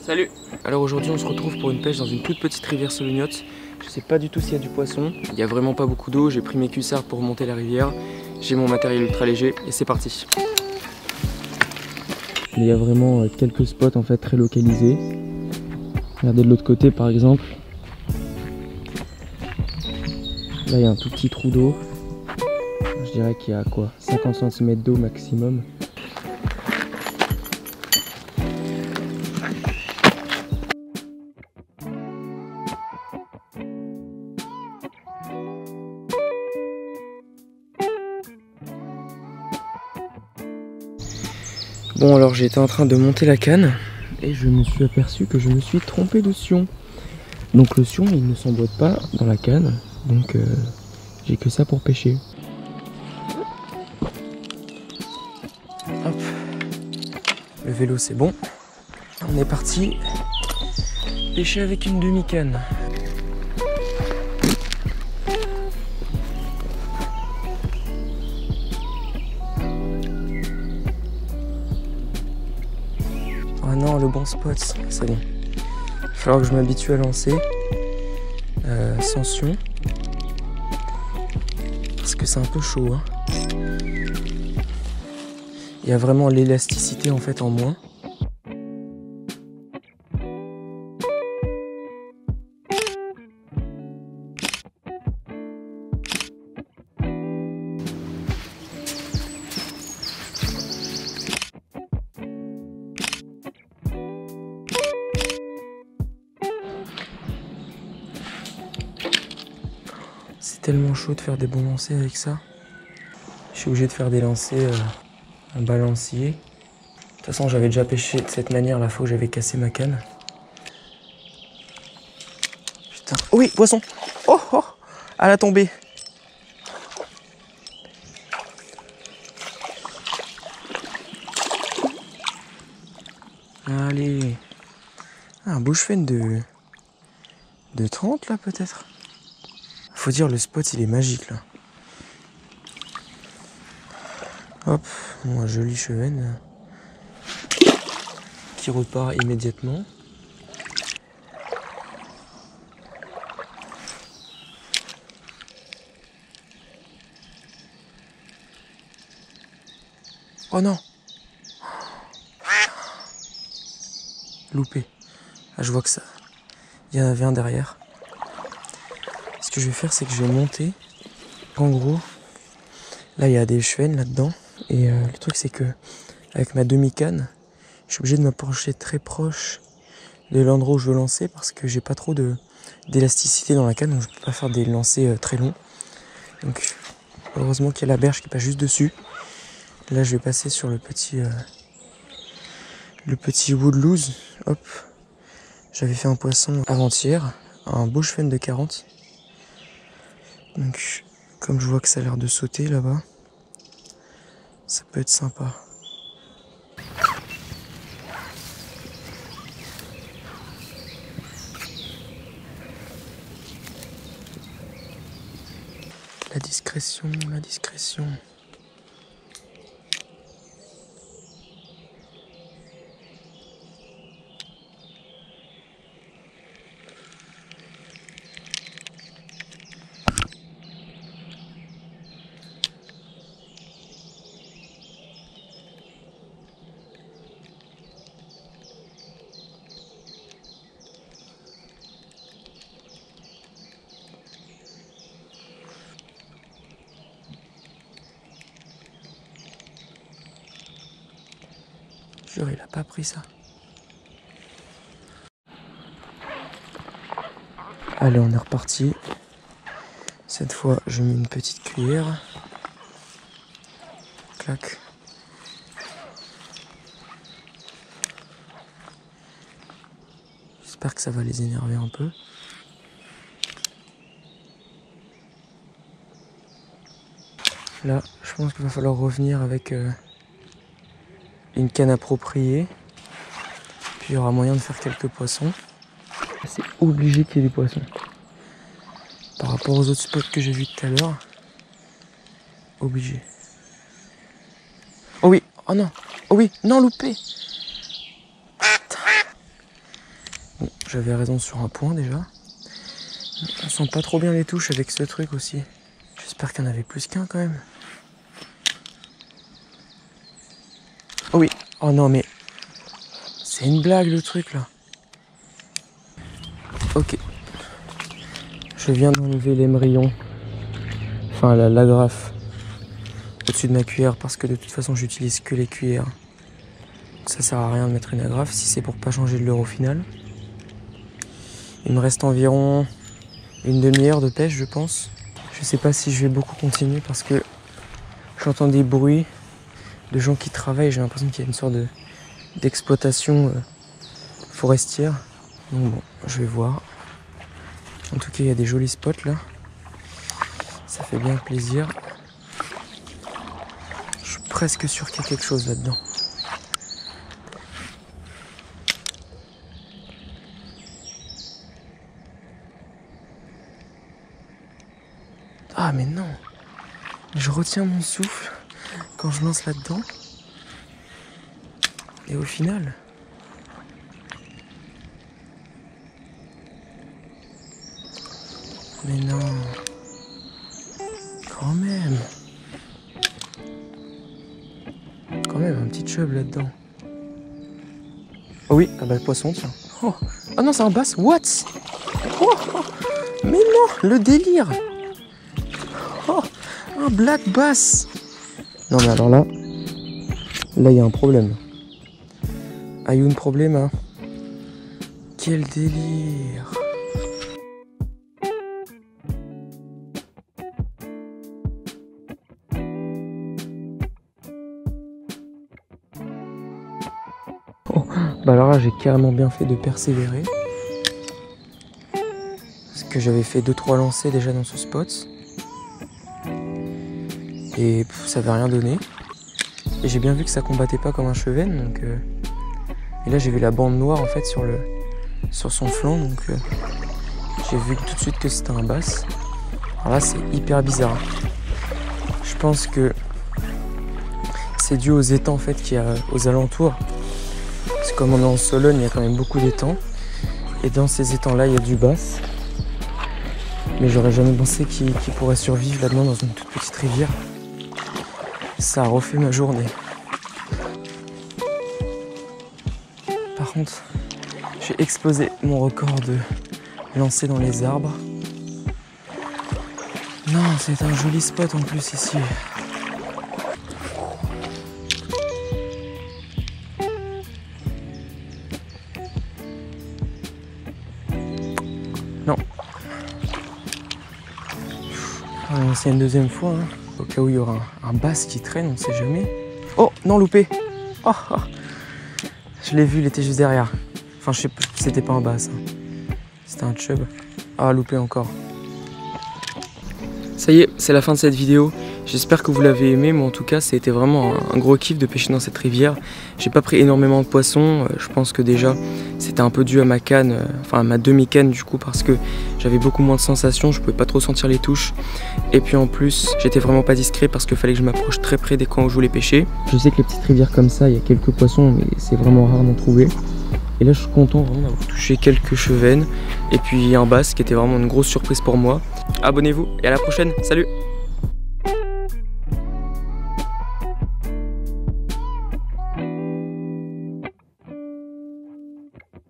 Salut! Alors aujourd'hui on se retrouve pour une pêche dans une toute petite rivière solognote. Je sais pas du tout s'il y a du poisson, il y a vraiment pas beaucoup d'eau, j'ai pris mes cuissards pour remonter la rivière, j'ai mon matériel ultra léger et c'est parti. Il y a vraiment quelques spots en fait très localisés. Regardez de l'autre côté par exemple. Là il y a un tout petit trou d'eau. Je dirais qu'il y a quoi, 50 cm d'eau maximum. Bon alors j'étais en train de monter la canne et je me suis aperçu que je me suis trompé de sion. Donc le sion il ne s'emboîte pas dans la canne, donc j'ai que ça pour pêcher. Hop. Le vélo c'est bon, on est parti pêcher avec une demi-canne. Oh non, le bon spot, c'est bon. Il va falloir que je m'habitue à lancer sans sion. Parce que c'est un peu chaud. Hein. Il y a vraiment l'élasticité en fait en moins. C'est tellement chaud de faire des bons lancers avec ça. Je suis obligé de faire des lancers en balancier. De toute façon, j'avais déjà pêché de cette manière la fois où j'avais cassé ma canne. Putain. Oh oui, poisson. Oh, oh, à la tombée. Allez. Un bushfen de 30 là peut-être. Faut dire le spot il est magique là. Hop, bon, un joli chevenne qui repart immédiatement. Oh non! Loupé. Ah, je vois que ça. Il y en avait un derrière. Ce que je vais faire, c'est que je vais monter. En gros, là il y a des chevennes là-dedans. Et le truc c'est que avec ma demi-canne, je suis obligé de m'approcher très proche de l'endroit où je veux lancer parce que j'ai pas trop d'élasticité dans la canne, donc je peux pas faire des lancers très longs. Donc heureusement qu'il y a la berge qui passe juste dessus. Là je vais passer sur le petit wood loose. Hop. J'avais fait un poisson avant-hier, un bushfen de 40. Donc comme je vois que ça a l'air de sauter là-bas, ça peut être sympa. La discrétion, la discrétion. Jure, il a pas pris ça. Allez, on est reparti. Cette fois, je mets une petite cuillère. Clac. J'espère que ça va les énerver un peu. Là, je pense qu'il va falloir revenir avec une canne appropriée. Puis il y aura moyen de faire quelques poissons. C'est obligé qu'il y ait des poissons. Par rapport aux autres spots que j'ai vus tout à l'heure. Obligé. Oh oui, oh non, oh oui, non loupé. j'avais raison sur un point déjà. On sent pas trop bien les touches avec ce truc aussi. J'espère qu'il y en avait plus qu'un quand même. Oh oui, oh non mais... C'est une blague le truc là. Ok. Je viens d'enlever l'émerillon. Enfin l'agrafe. Au-dessus de ma cuillère parce que de toute façon j'utilise que les cuillères. Donc ça sert à rien de mettre une agrafe si c'est pour pas changer de leurre au final. Il me reste environ une demi-heure de pêche je pense. Je sais pas si je vais beaucoup continuer parce que j'entends des bruits de gens qui travaillent. J'ai l'impression qu'il y a une sorte d'exploitation forestière. Donc bon, je vais voir. En tout cas il y a des jolis spots là. Ça fait bien plaisir. Je suis presque sûr qu'il y a quelque chose là-dedans. Ah mais non. Je retiens mon souffle quand je lance là-dedans. Et au final... Mais non. Quand même. Quand même un petit chub là-dedans. Oh oui, ah bah le poisson tiens. Oh, oh non c'est un bass, what? Oh, oh. Mais non, le délire. Oh, un black bass. Non mais alors là il y a un problème. Ah, il y a un problème hein. Quel délire. Oh, bah alors là j'ai carrément bien fait de persévérer. Parce que j'avais fait 2-3 lancers déjà dans ce spot. Et ça avait rien donné. Et j'ai bien vu que ça combattait pas comme un chevenne. Donc, et là j'ai vu la bande noire en fait sur son flanc. Donc j'ai vu tout de suite que c'était un bass. Alors là c'est hyper bizarre. Je pense que c'est dû aux étangs en fait qu'il y a aux alentours. Parce que comme on est en Sologne, il y a quand même beaucoup d'étangs. Et dans ces étangs-là, il y a du bass. Mais j'aurais jamais pensé qu'il pourrait survivre là-dedans dans une toute petite rivière. Ça a refait ma journée. Par contre, j'ai explosé mon record de lancer dans les arbres. Non, c'est un joli spot en plus ici. Non. C'est une deuxième fois. Hein. Au cas où il y aura un bass qui traîne, on ne sait jamais. Oh, non, loupé. Oh, oh. Je l'ai vu, il était juste derrière. Enfin, je sais pas, c'était pas un bass. Hein. C'était un chub. Ah, loupé encore. Ça y est, c'est la fin de cette vidéo. J'espère que vous l'avez aimé, mais en tout cas, c'était vraiment un gros kiff de pêcher dans cette rivière. J'ai pas pris énormément de poissons. Je pense que déjà, c'était un peu dû à ma canne, enfin à ma demi-canne du coup, parce que j'avais beaucoup moins de sensations, je pouvais pas trop sentir les touches. Et puis en plus, j'étais vraiment pas discret parce qu'il fallait que je m'approche très près des coins où je voulais pêcher. Je sais que les petites rivières comme ça, il y a quelques poissons, mais c'est vraiment rare d'en trouver. Et là, je suis content vraiment d'avoir touché quelques chevennes. Et puis un bass qui était vraiment une grosse surprise pour moi. Abonnez-vous et à la prochaine. Salut!